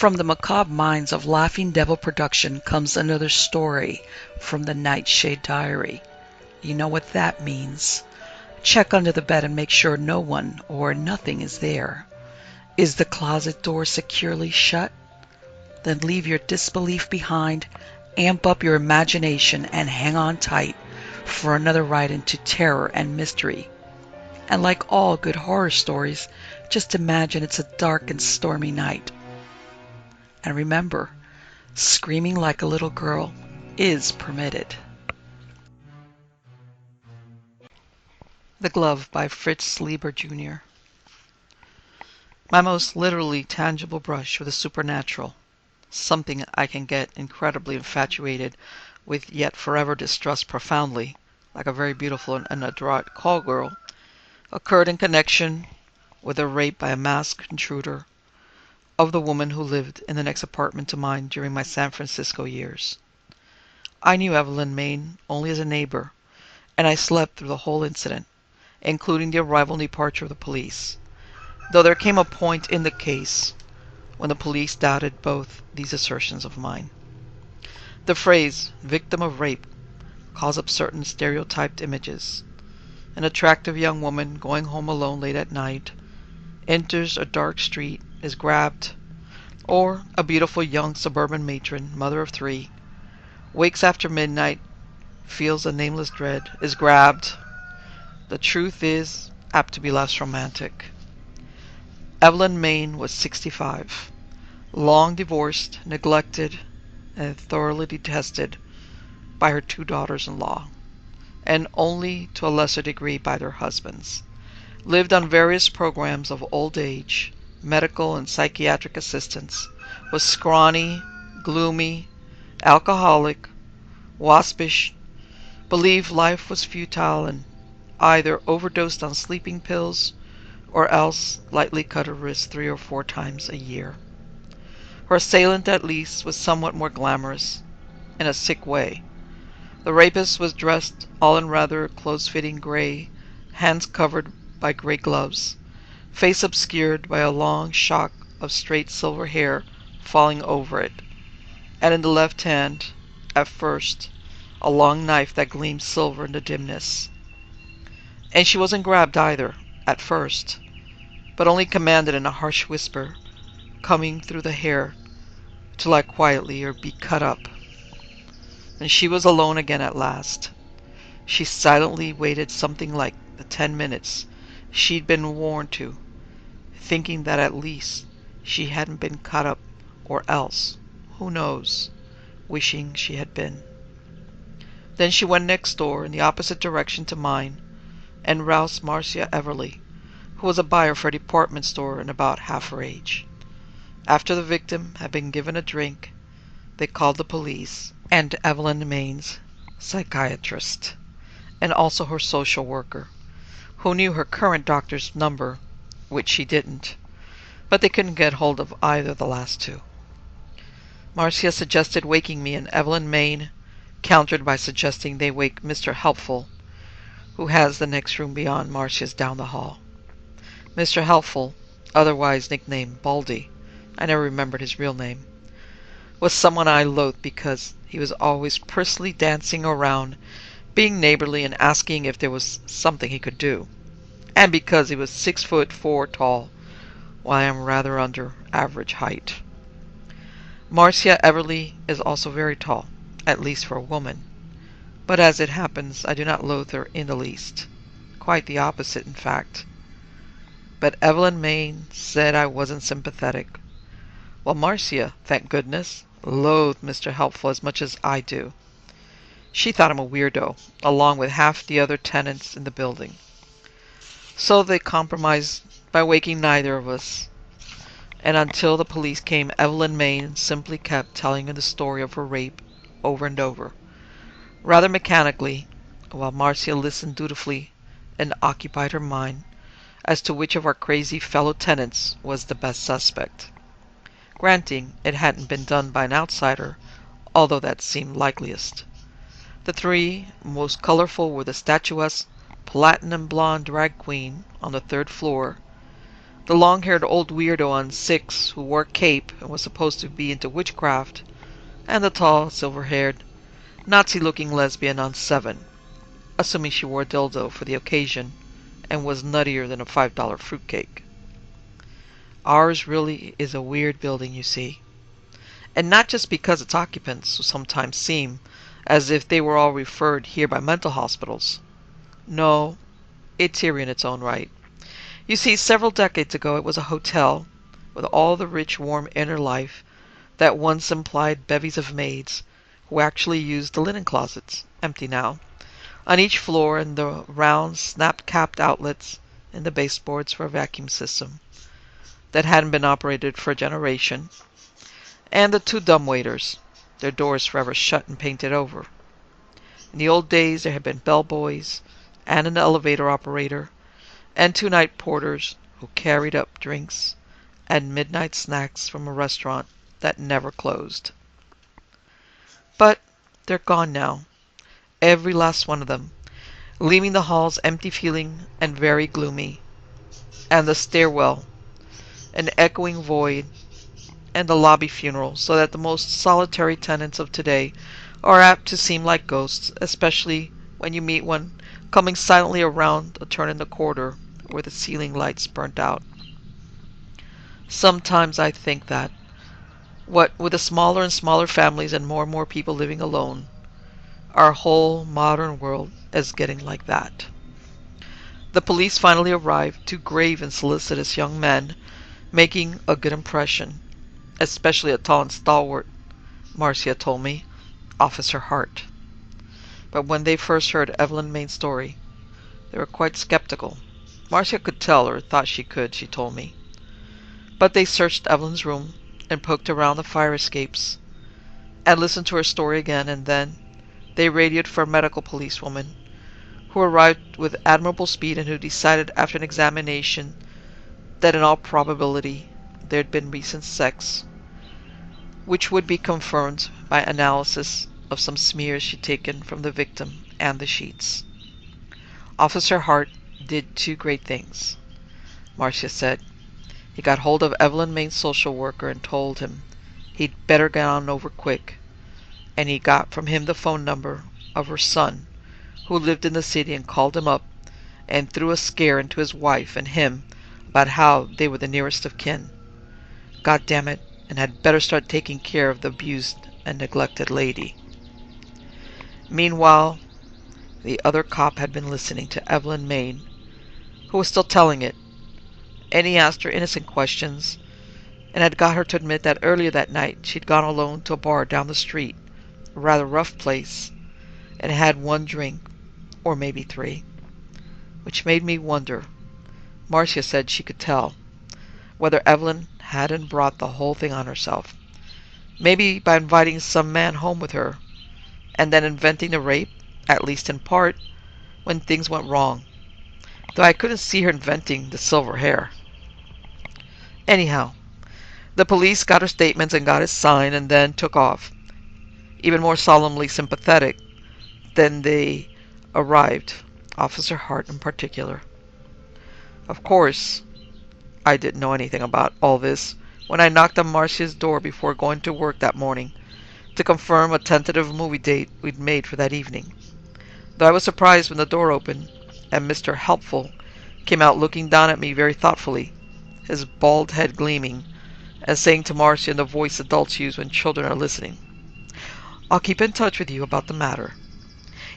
From the macabre minds of Laughing Devil Production comes another story from the Nightshade Diary. You know what that means. Check under the bed and make sure no one or nothing is there. Is the closet door securely shut? Then leave your disbelief behind, amp up your imagination, and hang on tight for another ride into terror and mystery. And like all good horror stories, just imagine it's a dark and stormy night. And remember, screaming like a little girl is permitted. The Glove by Fritz Lieber Jr. My most literally tangible brush with the supernatural, something I can get incredibly infatuated with yet forever distrust profoundly, like a very beautiful and adroit call girl, occurred in connection with a rape by a masked intruder of the woman who lived in the next apartment to mine during my San Francisco years. I knew Evelyn Maine only as a neighbor, and I slept through the whole incident, including the arrival and departure of the police, though there came a point in the case when the police doubted both these assertions of mine. The phrase, victim of rape, calls up certain stereotyped images. An attractive young woman going home alone late at night, enters a dark street, is grabbed, or a beautiful young suburban matron, mother of 3, wakes after midnight, feels a nameless dread, is grabbed. The truth is apt to be less romantic. Evelyn Maine was 65, long divorced, neglected, and thoroughly detested by her 2 daughters-in-law, and only to a lesser degree by their husbands. Lived on various programs of old age, medical and psychiatric assistance, was scrawny, gloomy, alcoholic, waspish, believed life was futile, and either overdosed on sleeping pills or else lightly cut her wrist 3 or 4 times a year. Her assailant, at least, was somewhat more glamorous, in a sick way. The rapist was dressed all in rather close-fitting gray, hands covered by gray gloves, face obscured by a long shock of straight silver hair falling over it, and in the left hand, at first, a long knife that gleamed silver in the dimness. And she wasn't grabbed either, at first, but only commanded in a harsh whisper, coming through the hair, to lie quietly or be cut up. And she was alone again at last. She silently waited something like the 10 minutes she'd been warned to, thinking that at least she hadn't been cut up, or else, who knows, wishing she had been. Then she went next door in the opposite direction to mine and roused Marcia Everly, who was a buyer for a department store and about half her age. After the victim had been given a drink, they called the police and Evelyn Maine's psychiatrist, and also her social worker, who knew her current doctor's number, which she didn't, but they couldn't get hold of either of the last 2. Marcia suggested waking me, and Evelyn Maine countered by suggesting they wake Mr. Helpful, who has the next room beyond Marcia's down the hall. Mr. Helpful, otherwise nicknamed Baldy, I never remembered his real name, was someone I loathed because he was always prissly dancing around, being neighborly and asking if there was something he could do, and because he was 6'4" tall, while I am rather under average height. Marcia Everly is also very tall, at least for a woman, but as it happens, I do not loathe her in the least. Quite the opposite, in fact. But Evelyn Maine said I wasn't sympathetic, while Marcia, thank goodness, loathed Mr. Helpful as much as I do. She thought him a weirdo, along with half the other tenants in the building. So they compromised by waking neither of us, and until the police came, Evelyn Maine simply kept telling her the story of her rape over and over, rather mechanically, while Marcia listened dutifully and occupied her mind as to which of our crazy fellow tenants was the best suspect. Granting it hadn't been done by an outsider, although that seemed likeliest. The 3 most colorful were the statuesque, platinum blonde drag queen on the 3rd floor, The long-haired old weirdo on 6 who wore a cape and was supposed to be into witchcraft, and the tall, silver-haired, Nazi-looking lesbian on 7, assuming she wore a dildo for the occasion and was nuttier than a $5 fruitcake. Ours really is a weird building, you see. And not just because its occupants sometimes seem as if they were all referred here by mental hospitals. No, it's eerie in its own right. You see, several decades ago it was a hotel with all the rich, warm inner life that once implied bevies of maids who actually used the linen closets, empty now, on each floor, and the round, snap-capped outlets in the baseboards for a vacuum system that hadn't been operated for a generation, and the 2 dumbwaiters, their doors forever shut and painted over. In the old days there had been bellboys, and an elevator operator, and 2 night porters who carried up drinks and midnight snacks from a restaurant that never closed. But they're gone now, every last one of them, leaving the halls empty feeling and very gloomy, and the stairwell an echoing void, and the lobby funeral, so that the most solitary tenants of today are apt to seem like ghosts, especially when you meet one coming silently around a turn in the corridor where the ceiling lights burnt out. Sometimes I think that, what with the smaller and smaller families and more people living alone, our whole modern world is getting like that. The police finally arrived, 2 grave and solicitous young men, making a good impression, especially a tall and stalwart, Marcia told me, Officer Hart. But when they first heard Evelyn Main's story, they were quite skeptical. Marcia could tell, or thought she could, she told me. But they searched Evelyn's room and poked around the fire escapes and listened to her story again, and then they radioed for a medical policewoman who arrived with admirable speed and who decided after an examination that in all probability there had been recent sex, which would be confirmed by analysis of some smears she'd taken from the victim and the sheets. Officer Hart did 2 great things, Marcia said. He got hold of Evelyn Main's social worker and told him he'd better get on over quick, and he got from him the phone number of her son, who lived in the city, and called him up and threw a scare into his wife and him about how they were the nearest of kin. God damn it, and had better start taking care of the abused and neglected lady. Meanwhile, the other cop had been listening to Evelyn Main, who was still telling it, and he asked her innocent questions, and had got her to admit that earlier that night she'd gone alone to a bar down the street, a rather rough place, and had 1 drink, or maybe 3, which made me wonder. Marcia said she could tell whether Evelyn hadn't brought the whole thing on herself, maybe by inviting some man home with her, and then inventing the rape, at least in part, when things went wrong, though I couldn't see her inventing the silver hair. Anyhow, the police got her statements and got his sign, and then took off, even more solemnly sympathetic than they arrived, Officer Hart in particular. Of course, I didn't know anything about all this when I knocked on Marcia's door before going to work that morning to confirm a tentative movie date we'd made for that evening, though I was surprised when the door opened and Mr. Helpful came out looking down at me very thoughtfully, his bald head gleaming, and saying to Marcia in the voice adults use when children are listening, "I'll keep in touch with you about the matter.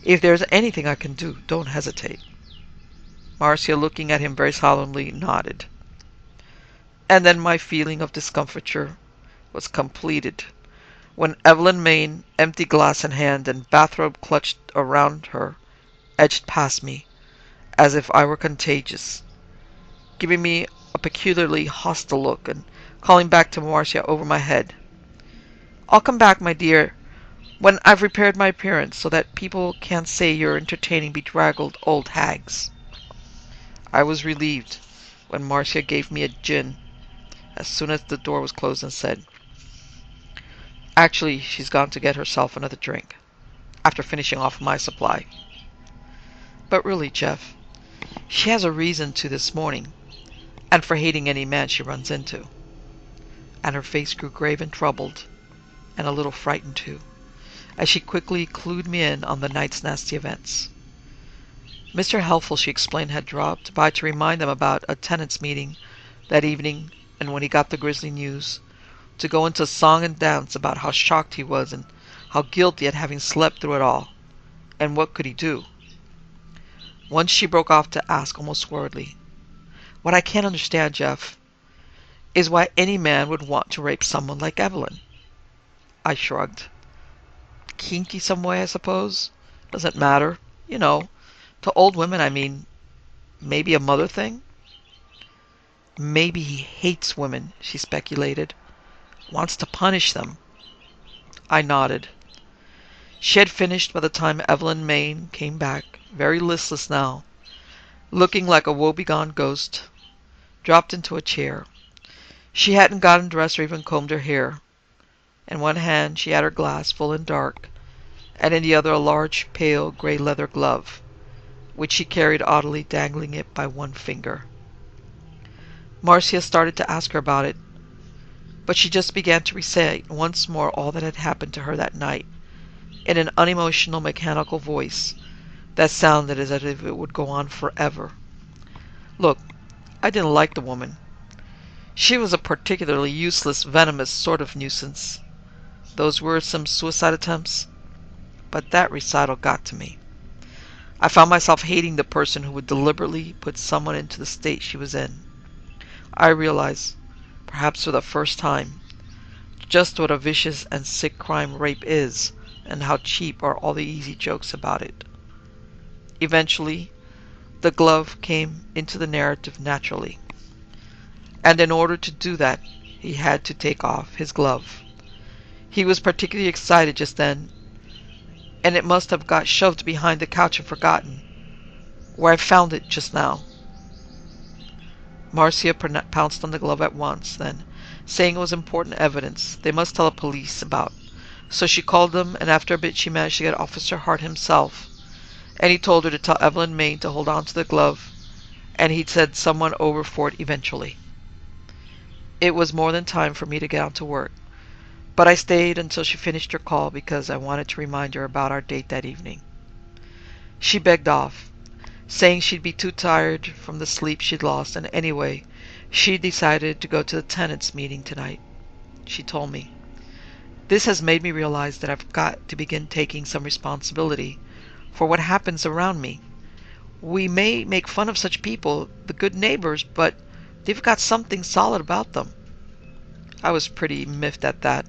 If there's anything I can do, don't hesitate." Marcia, looking at him very solemnly, nodded. And then my feeling of discomfiture was completed when Evelyn Main, empty glass in hand and bathrobe clutched around her, edged past me as if I were contagious, giving me a peculiarly hostile look and calling back to Marcia over my head, "I'll come back, my dear, when I've repaired my appearance so that people can't say you're entertaining bedraggled old hags." I was relieved when Marcia gave me a gin as soon as the door was closed and said, "Actually, she's gone to get herself another drink, after finishing off my supply. But really, Jeff, she has a reason to this morning. and for hating any man she runs into. And her face grew grave and troubled, and a little frightened too, as she quickly clued me in on the night's nasty events. Mr. Helpful, she explained, had dropped by to remind them about a tenants' meeting that evening, and when he got the grisly news, to go into song and dance about how shocked he was and how guilty at having slept through it all, and what could he do. Once she broke off to ask almost worriedly, "What I can't understand, Jeff, is why any man would want to rape someone like Evelyn." I shrugged. Kinky some way, I suppose. Doesn't matter. You know, to old women, I mean, maybe a mother thing? Maybe he hates women, she speculated. Wants to punish them. I nodded. She had finished by the time Evelyn Maine came back, very listless now, looking like a woebegone ghost, dropped into a chair. She hadn't gotten dressed or even combed her hair. In one hand she had her glass full and dark, and in the other a large, pale, grey leather glove, which she carried oddly, dangling it by one finger. Marcia started to ask her about it, but she just began to recite once more all that had happened to her that night, in an unemotional, mechanical voice that sounded as if it would go on forever. Look, I didn't like the woman. She was a particularly useless, venomous sort of nuisance. Those wearisome suicide attempts. But that recital got to me. I found myself hating the person who would deliberately put someone into the state she was in. I realized, perhaps for the first time, just what a vicious and sick crime rape is, and how cheap are all the easy jokes about it. Eventually, the glove came into the narrative naturally. And in order to do that, he had to take off his glove. He was particularly excited just then, and it must have got shoved behind the couch and forgotten, where I found it just now. Marcia pounced on the glove at once, then, saying it was important evidence they must tell the police about. So she called them, and after a bit she managed to get Officer Hart himself, and he told her to tell Evelyn Maine to hold on to the glove, and he'd send someone over for it eventually. It was more than time for me to get out to work, but I stayed until she finished her call because I wanted to remind her about our date that evening. She begged off, saying she'd be too tired from the sleep she'd lost, and anyway, she decided to go to the tenants' meeting tonight. She told me, "This has made me realize that I've got to begin taking some responsibility for what happens around me. We may make fun of such people, the good neighbors, but they've got something solid about them." I was pretty miffed at that,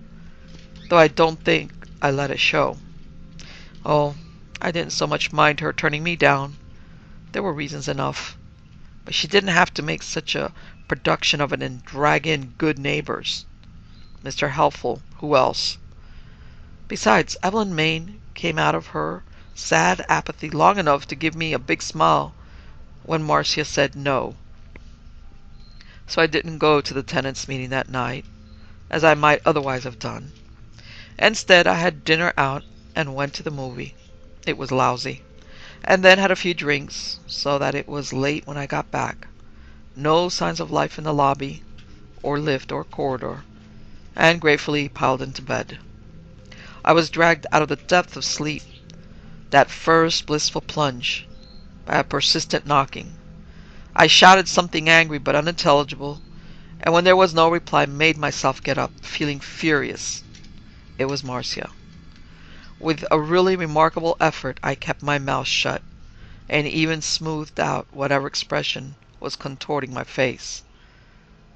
though I don't think I let it show. Oh, I didn't so much mind her turning me down. There were reasons enough. But she didn't have to make such a production of it and drag in good neighbors. Mr. Helpful, who else? Besides, Evelyn Maine came out of her sad apathy long enough to give me a big smile when Marcia said no. So I didn't go to the tenants' meeting that night, as I might otherwise have done. Instead, I had dinner out and went to the movie. It was lousy. And then had a few drinks, so that it was late when I got back. No signs of life in the lobby, or lift, or corridor, and gratefully piled into bed. I was dragged out of the depth of sleep, that first blissful plunge, by a persistent knocking. I shouted something angry but unintelligible, and when there was no reply, made myself get up, feeling furious. It was Marcia. With a really remarkable effort, I kept my mouth shut, and even smoothed out whatever expression was contorting my face.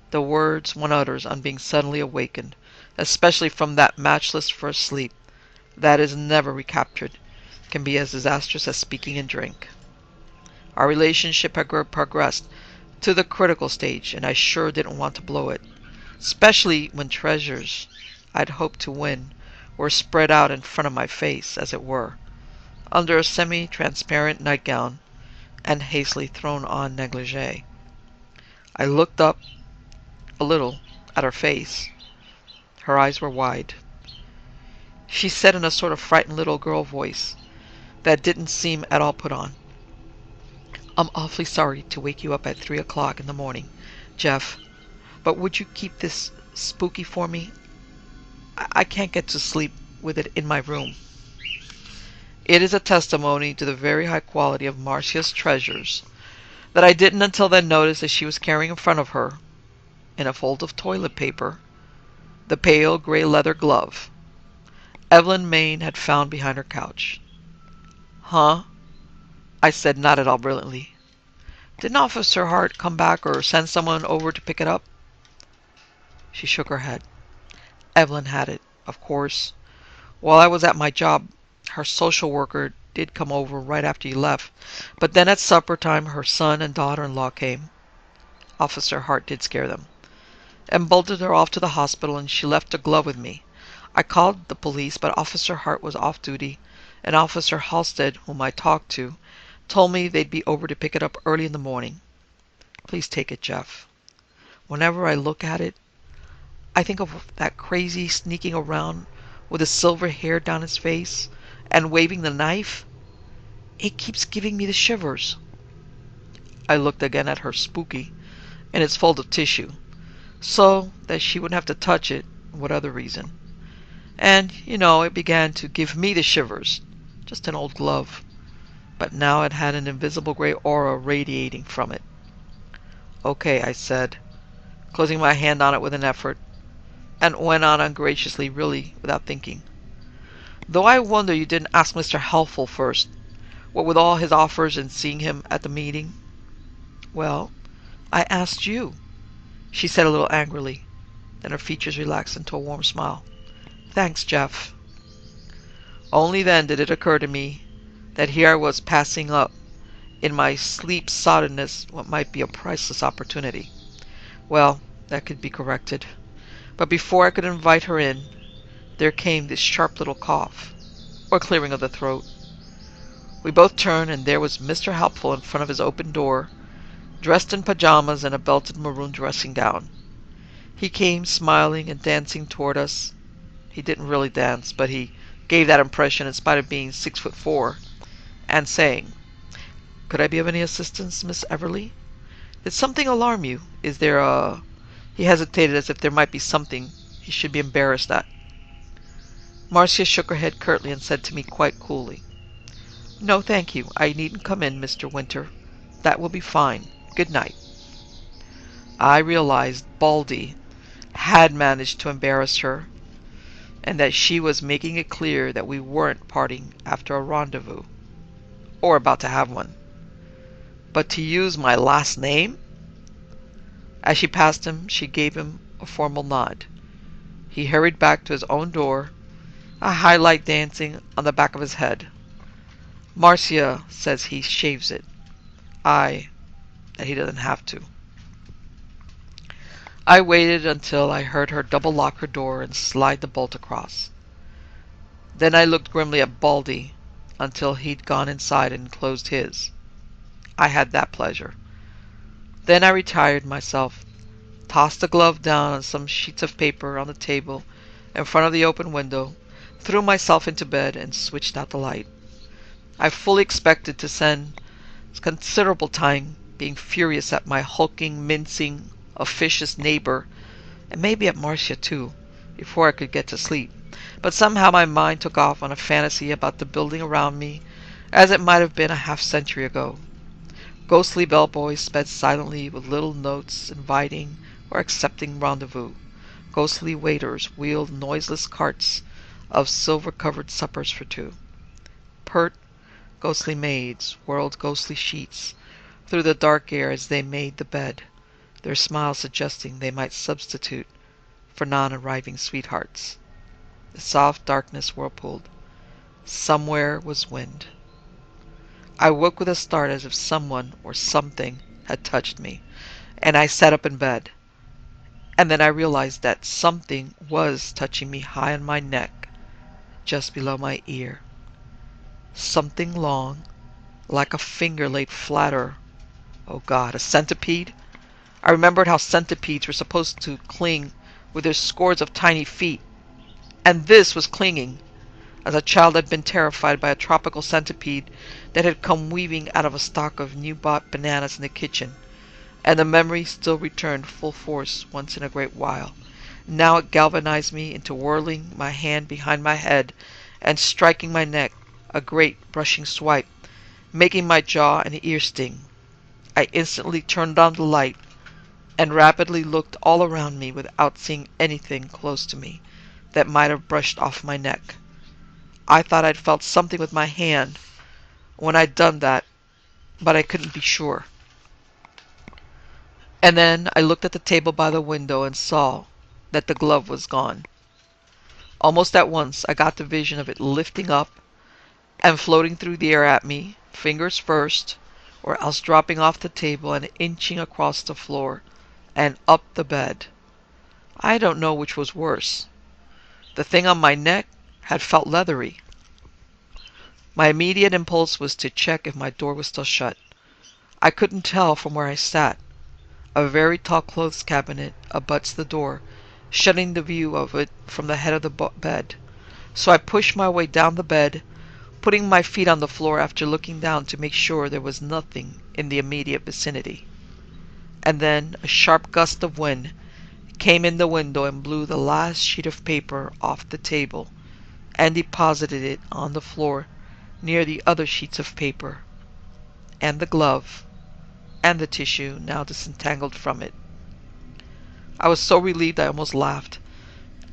The words one utters on being suddenly awakened, especially from that matchless first sleep that is never recaptured, can be as disastrous as speaking in drink. Our relationship had progressed to the critical stage, and I sure didn't want to blow it, especially when treasures I'd hoped to win were spread out in front of my face, as it were, under a semi-transparent nightgown and hastily thrown on negligee. I looked up a little at her face. Her eyes were wide. She said in a sort of frightened little girl voice that didn't seem at all put on, "I'm awfully sorry to wake you up at 3 o'clock in the morning Jeff, but would you keep this spooky for me? I can't get to sleep with it in my room. It is a testimony to the very high quality of Marcia's treasures that I didn't until then notice that she was carrying in front of her, in a fold of toilet paper, the pale gray leather glove Evelyn Maine had found behind her couch. Huh? I said, not at all brilliantly. Didn't Officer Hart come back or send someone over to pick it up? She shook her head. Evelyn had it, of course. While I was at my job, her social worker did come over right after you left, but then at supper time her son and daughter-in-law came. Officer Hart did scare them, and bolted her off to the hospital, and she left the glove with me. I called the police, but Officer Hart was off duty, and Officer Halstead, whom I talked to, told me they'd be over to pick it up early in the morning. Please take it, Jeff. Whenever I look at it, I think of that crazy sneaking around with the silver hair down his face and waving the knife. It keeps giving me the shivers. I looked again at her spooky and its fold of tissue, so that she wouldn't have to touch it. What other reason? And, it began to give me the shivers. Just an old glove. But now it had an invisible gray aura radiating from it. Okay, I said, closing my hand on it with an effort, and went on ungraciously, really, without thinking. Though I wonder you didn't ask Mr. Helpful first, what with all his offers and seeing him at the meeting. Well, I asked you, she said a little angrily. Then her features relaxed into a warm smile. Thanks, Jeff. Only then did it occur to me that here I was passing up, in my sleep-soddenness, what might be a priceless opportunity. Well, that could be corrected. But before I could invite her in, there came this sharp little cough, or clearing of the throat. We both turned, and there was Mr. Helpful in front of his open door, dressed in pajamas and a belted maroon dressing gown. He came smiling and dancing toward us. He didn't really dance, but he gave that impression in spite of being 6'4", and saying, "Could I be of any assistance, Miss Everly? Did something alarm you? Is there a—" He hesitated as if there might be something he should be embarrassed at. Marcia shook her head curtly and said to me quite coolly, "No, thank you. I needn't come in, Mr. Winter. That will be fine. Good night." I realized Baldy had managed to embarrass her, and that she was making it clear that we weren't parting after a rendezvous, or about to have one. But to use my last name? As she passed him, she gave him a formal nod. He hurried back to his own door, a highlight dancing on the back of his head. Marcia says he shaves it. That he doesn't have to. I waited until I heard her double lock her door and slide the bolt across. Then I looked grimly at Baldy until he'd gone inside and closed his. I had that pleasure. Then I retired myself, tossed the glove down on some sheets of paper on the table in front of the open window, threw myself into bed, and switched out the light. I fully expected to spend considerable time being furious at my hulking, mincing, officious neighbor, and maybe at Marcia too, before I could get to sleep. But somehow my mind took off on a fantasy about the building around me, as it might have been a half-century ago. Ghostly bellboys sped silently with little notes inviting or accepting rendezvous. Ghostly waiters wheeled noiseless carts of silver-covered suppers for two. Pert, ghostly maids whirled ghostly sheets through the dark air as they made the bed, their smiles suggesting they might substitute for non-arriving sweethearts. The soft darkness whirlpooled. Somewhere was wind. I woke with a start as if someone or something had touched me, and I sat up in bed. And then I realized that something was touching me high on my neck, just below my ear. Something long, like a finger laid flatter. Oh God, a centipede? I remembered how centipedes were supposed to cling with their scores of tiny feet. And this was clinging. As a child I'd been terrified by a tropical centipede that had come weaving out of a stalk of new-bought bananas in the kitchen. and the memory still returned full force once in a great while. Now it galvanized me into whirling my hand behind my head and striking my neck, a great brushing swipe, making my jaw and ear sting. I instantly turned on the light and rapidly looked all around me without seeing anything close to me that might have brushed off my neck. I thought I'd felt something with my hand when I'd done that, but I couldn't be sure. And then I looked at the table by the window and saw that the glove was gone. Almost at once I got the vision of it lifting up and floating through the air at me, fingers first, or else dropping off the table and inching across the floor and up the bed. I don't know which was worse. The thing on my neck had felt leathery. My immediate impulse was to check if my door was still shut. I couldn't tell from where I sat. A very tall clothes cabinet abuts the door, shutting the view of it from the head of the bed. So I pushed my way down the bed, putting my feet on the floor after looking down to make sure there was nothing in the immediate vicinity. And then a sharp gust of wind came in the window and blew the last sheet of paper off the table and deposited it on the floor near the other sheets of paper, and the glove, and the tissue now disentangled from it. I was so relieved I almost laughed.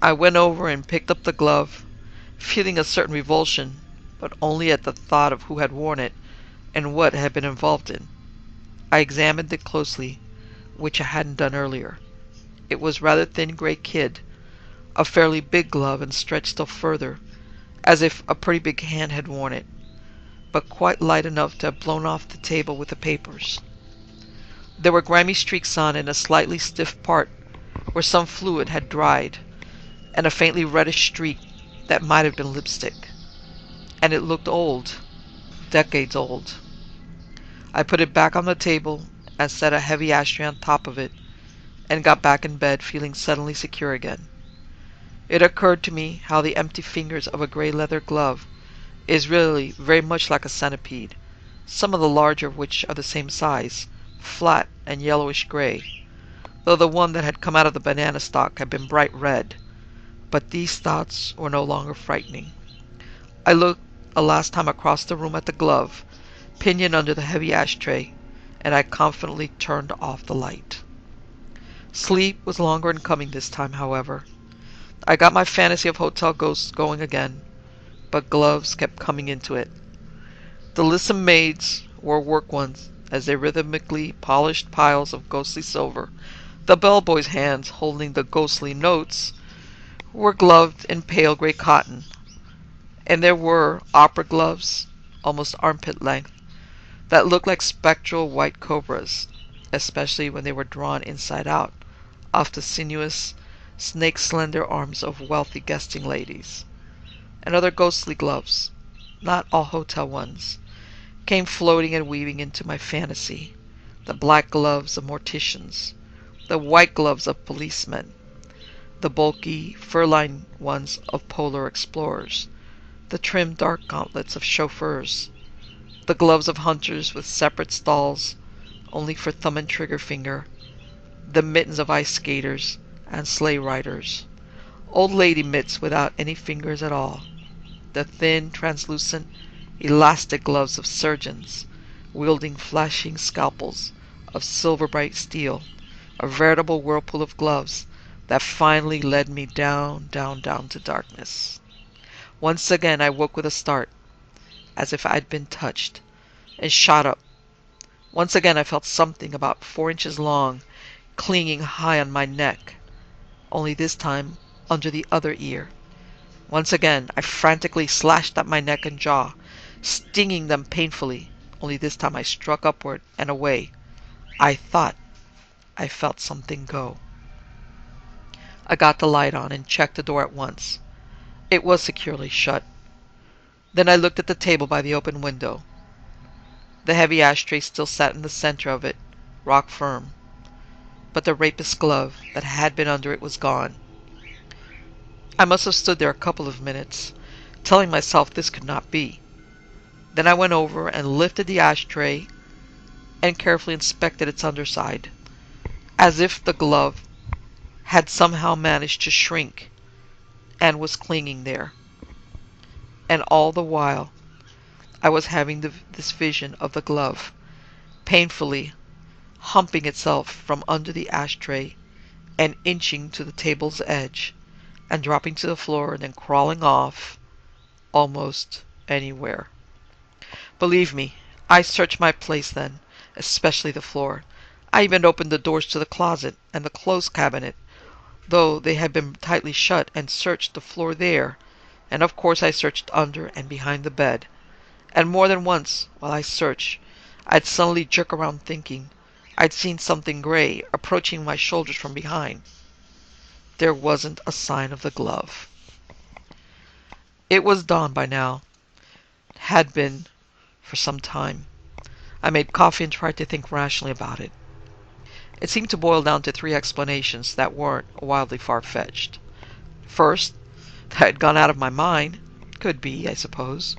I went over and picked up the glove, feeling a certain revulsion, but only at the thought of who had worn it and what it had been involved in. I examined it closely, which I hadn't done earlier. It was rather thin gray kid, a fairly big glove and stretched still further, as if a pretty big hand had worn it, but quite light enough to have blown off the table with the papers. There were grimy streaks on it in a slightly stiff part where some fluid had dried, and a faintly reddish streak that might have been lipstick. And it looked old, decades old. I put it back on the table and set a heavy ashtray on top of it and got back in bed feeling suddenly secure again. It occurred to me how the empty fingers of a gray leather glove is really very much like a centipede, some of the larger of which are the same size, flat and yellowish gray, though the one that had come out of the banana stalk had been bright red. But these thoughts were no longer frightening. I looked a last time across the room at the glove, pinioned under the heavy ashtray, and I confidently turned off the light. Sleep was longer in coming this time, however. I got my fantasy of hotel ghosts going again, but gloves kept coming into it. The lissom maids wore work ones as they rhythmically polished piles of ghostly silver. The bellboys' hands holding the ghostly notes were gloved in pale gray cotton, and there were opera gloves, almost armpit length, that looked like spectral white cobras, especially when they were drawn inside out off the sinuous, snake-slender arms of wealthy guesting ladies. And other ghostly gloves, not all hotel ones, came floating and weaving into my fantasy. The black gloves of morticians, the white gloves of policemen, the bulky, fur-lined ones of polar explorers, the trim dark gauntlets of chauffeurs, the gloves of hunters with separate stalls only for thumb and trigger finger, the mittens of ice skaters and sleigh riders, old lady mitts without any fingers at all, the thin, translucent, elastic gloves of surgeons, wielding flashing scalpels of silver-bright steel, a veritable whirlpool of gloves that finally led me down, down, down to darkness. Once again I woke with a start, as if I'd been touched, and shot up. Once again I felt something about 4 inches long clinging high on my neck, only this time under the other ear. Once again I frantically slashed at my neck and jaw, stinging them painfully, only this time I struck upward and away. I thought I felt something go. I got the light on and checked the door at once. It was securely shut. Then I looked at the table by the open window. The heavy ashtray still sat in the center of it, rock firm, but the rapist's glove that had been under it was gone. I must have stood there a couple of minutes, telling myself this could not be. Then I went over and lifted the ashtray and carefully inspected its underside. as if the glove had somehow managed to shrink and was clinging there. And all the while, I was having this vision of the glove painfully humping itself from under the ashtray and inching to the table's edge and dropping to the floor and then crawling off almost anywhere. Believe me, I searched my place then, especially the floor. I even opened the doors to the closet and the clothes cabinet, though they had been tightly shut, and searched the floor there, and of course I searched under and behind the bed. And more than once, while I searched, I'd suddenly jerk around thinking I'd seen something gray approaching my shoulders from behind. There wasn't a sign of the glove. It was dawn by now. Had been for some time. I made coffee and tried to think rationally about it. It seemed to boil down to three explanations that weren't wildly far-fetched. First, that I'd gone out of my mind. Could be, I suppose.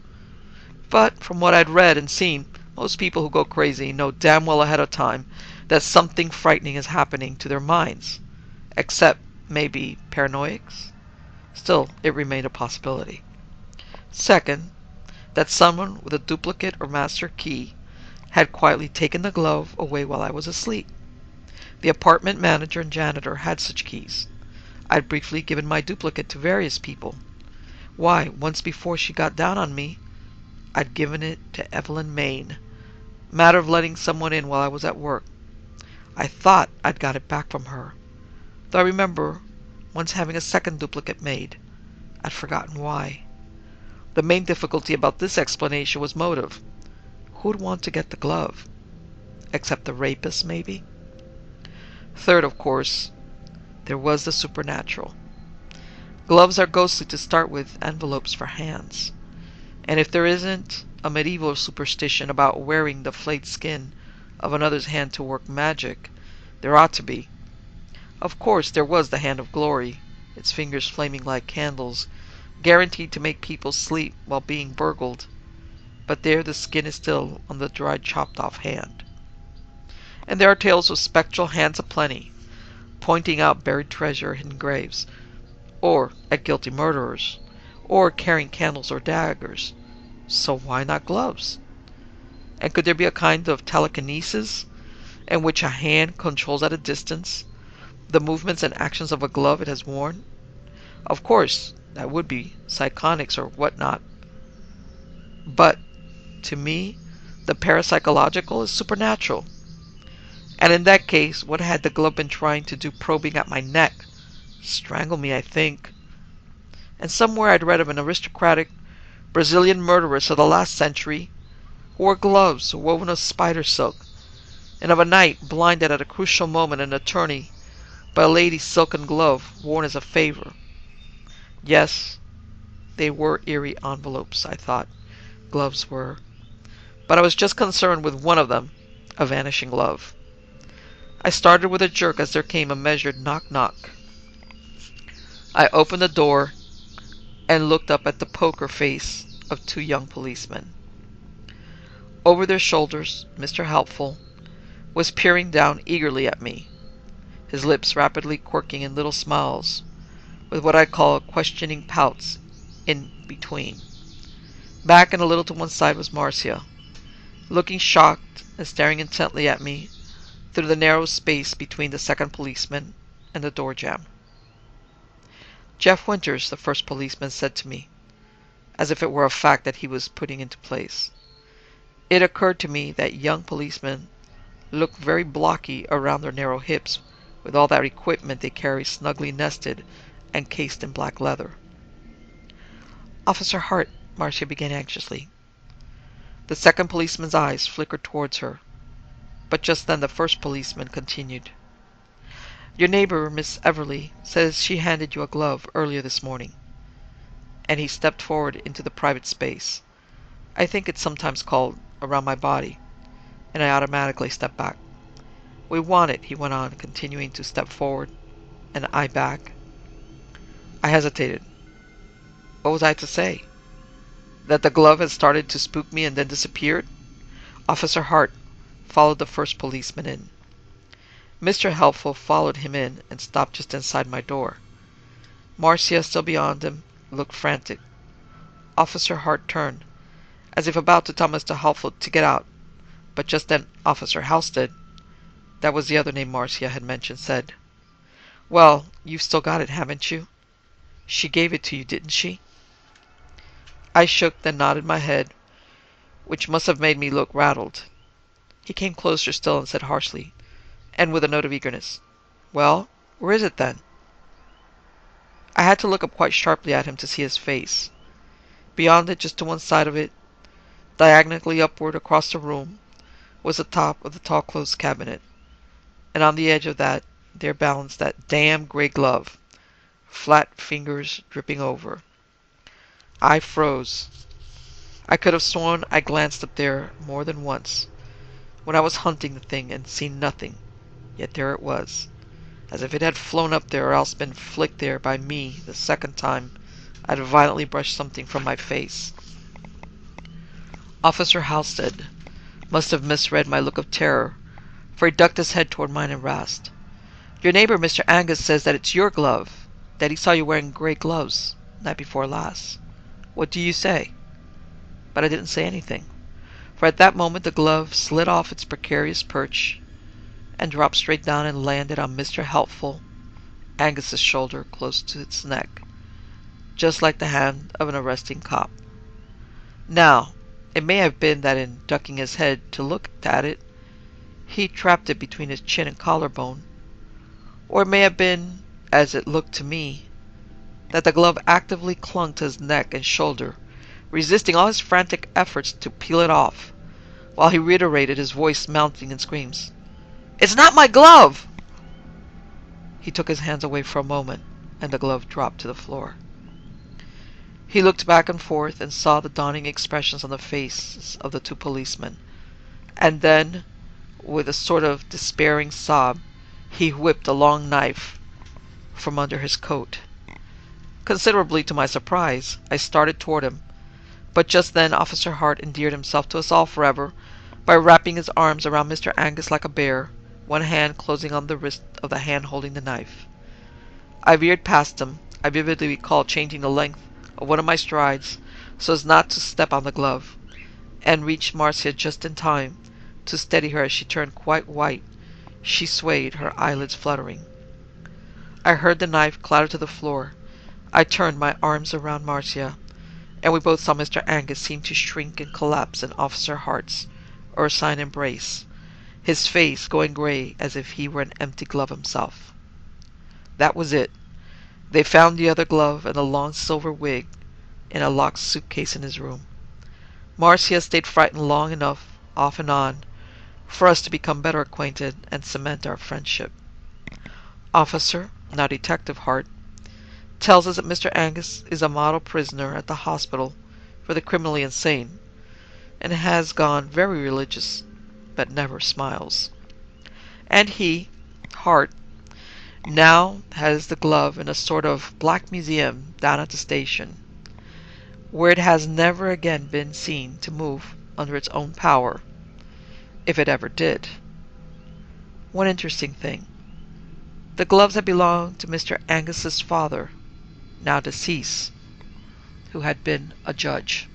But from what I'd read and seen, most people who go crazy know damn well ahead of time that something frightening is happening to their minds. Except, maybe, paranoiacs? Still, it remained a possibility. Second, that someone with a duplicate or master key had quietly taken the glove away while I was asleep. The apartment manager and janitor had such keys. I'd briefly given my duplicate to various people. Why, once before she got down on me, I'd given it to Evelyn Maine. Matter of letting someone in while I was at work. I thought I'd got it back from her, though I remember once having a second duplicate made. I'd forgotten why. The main difficulty about this explanation was motive. Who'd want to get the glove? Except the rapist, maybe? Third, of course, there was the supernatural. Gloves are ghostly to start with, envelopes for hands. And if there isn't a medieval superstition about wearing the flayed skin of another's hand to work magic, there ought to be. Of course, there was the hand of glory, its fingers flaming like candles, guaranteed to make people sleep while being burgled. But there the skin is still on the dried chopped off hand. And there are tales of spectral hands aplenty, pointing out buried treasure, hidden graves, or at guilty murderers, or carrying candles or daggers. So why not gloves? And could there be a kind of telekinesis in which a hand controls at a distance the movements and actions of a glove it has worn? Of course, that would be psionics or whatnot. But to me, the parapsychological is supernatural. And in that case, what had the glove been trying to do probing at my neck? Strangle me, I think. And somewhere I'd read of an aristocratic Brazilian murderess of the last century who wore gloves woven of spider silk, and of a knight blinded at a crucial moment an attorney by a lady's silken glove worn as a favor. Yes, they were eerie envelopes, I thought. Gloves were. But I was just concerned with one of them, a vanishing glove. I started with a jerk as there came a measured knock-knock. I opened the door and looked up at the poker face of two young policemen. Over their shoulders, Mr. Helpful was peering down eagerly at me, his lips rapidly quirking in little smiles, with what I call questioning pouts in between. Back and a little to one side was Marcia, looking shocked and staring intently at me through the narrow space between the second policeman and the door jamb. Jeff Winters, the first policeman, said to me, as if it were a fact that he was putting into place. It occurred to me that young policemen look very blocky around their narrow hips with all that equipment they carry snugly nested and cased in black leather. Officer Hart, Marcia began anxiously. The second policeman's eyes flickered towards her, but just then the first policeman continued. Your neighbor, Miss Everly, says she handed you a glove earlier this morning. And he stepped forward into the private space. I think it's sometimes called around my body, and I automatically stepped back. We want it, he went on, continuing to step forward, and I back. I hesitated. What was I to say? That the glove had started to spook me and then disappeared? Officer Hart followed the first policeman in. Mr. Helpful followed him in and stopped just inside my door. Marcia, still beyond him, looked frantic. Officer Hart turned, as if about to tell Mr. Helpful to get out, but just then Officer Halstead, that was the other name Marcia had mentioned, said, "Well, you've still got it, haven't you? She gave it to you, didn't she?" I shook, then nodded my head, which must have made me look rattled. He came closer still and said harshly, and with a note of eagerness, "Well, where is it then?" I had to look up quite sharply at him to see his face. Beyond it, just to one side of it, diagonally upward across the room, was the top of the tall clothes cabinet, and on the edge of that there balanced that damn gray glove, flat fingers dripping over. I froze. I could have sworn I glanced up there more than once, when I was hunting the thing and seen nothing, yet there it was, as if it had flown up there or else been flicked there by me the second time I'd violently brushed something from my face. Officer Halstead must have misread my look of terror, for he ducked his head toward mine and rasped, "Your neighbor, Mr. Angus, says that it's your glove, that he saw you wearing gray gloves night before last. What do you say?" But I didn't say anything, for at that moment the glove slid off its precarious perch and dropped straight down and landed on Mr. Helpful Angus's shoulder close to its neck, just like the hand of an arresting cop. Now, it may have been that in ducking his head to look at it, he trapped it between his chin and collarbone, or it may have been, as it looked to me, that the glove actively clung to his neck and shoulder, resisting all his frantic efforts to peel it off, while he reiterated, his voice mounting in screams, "It's not my glove!" He took his hands away for a moment, and the glove dropped to the floor. He looked back and forth and saw the dawning expressions on the faces of the two policemen, and then, with a sort of despairing sob, he whipped a long knife from under his coat. Considerably to my surprise, I started toward him, but just then Officer Hart endeared himself to us all forever by wrapping his arms around Mr. Angus like a bear, one hand closing on the wrist of the hand holding the knife. I veered past him. I vividly recall changing the length of one of my strides so as not to step on the glove, and reached Marcia just in time to steady her as she turned quite white. She swayed, her eyelids fluttering. I heard the knife clatter to the floor. I turned my arms around Marcia, and we both saw Mr. Angus seem to shrink and collapse in Officer Hart's ursine embrace, his face going gray as if he were an empty glove himself. That was it. They found the other glove and the long silver wig in a locked suitcase in his room. Marcia stayed frightened long enough, off and on, for us to become better acquainted and cement our friendship. Officer, now Detective Hart, tells us that Mr. Angus is a model prisoner at the hospital for the criminally insane, and has gone very religious, but never smiles. And he, Hart, now has the glove in a sort of black museum down at the station, where it has never again been seen to move under its own power, if it ever did. One interesting thing. The gloves had belonged to Mr. Angus's father, now deceased, who had been a judge.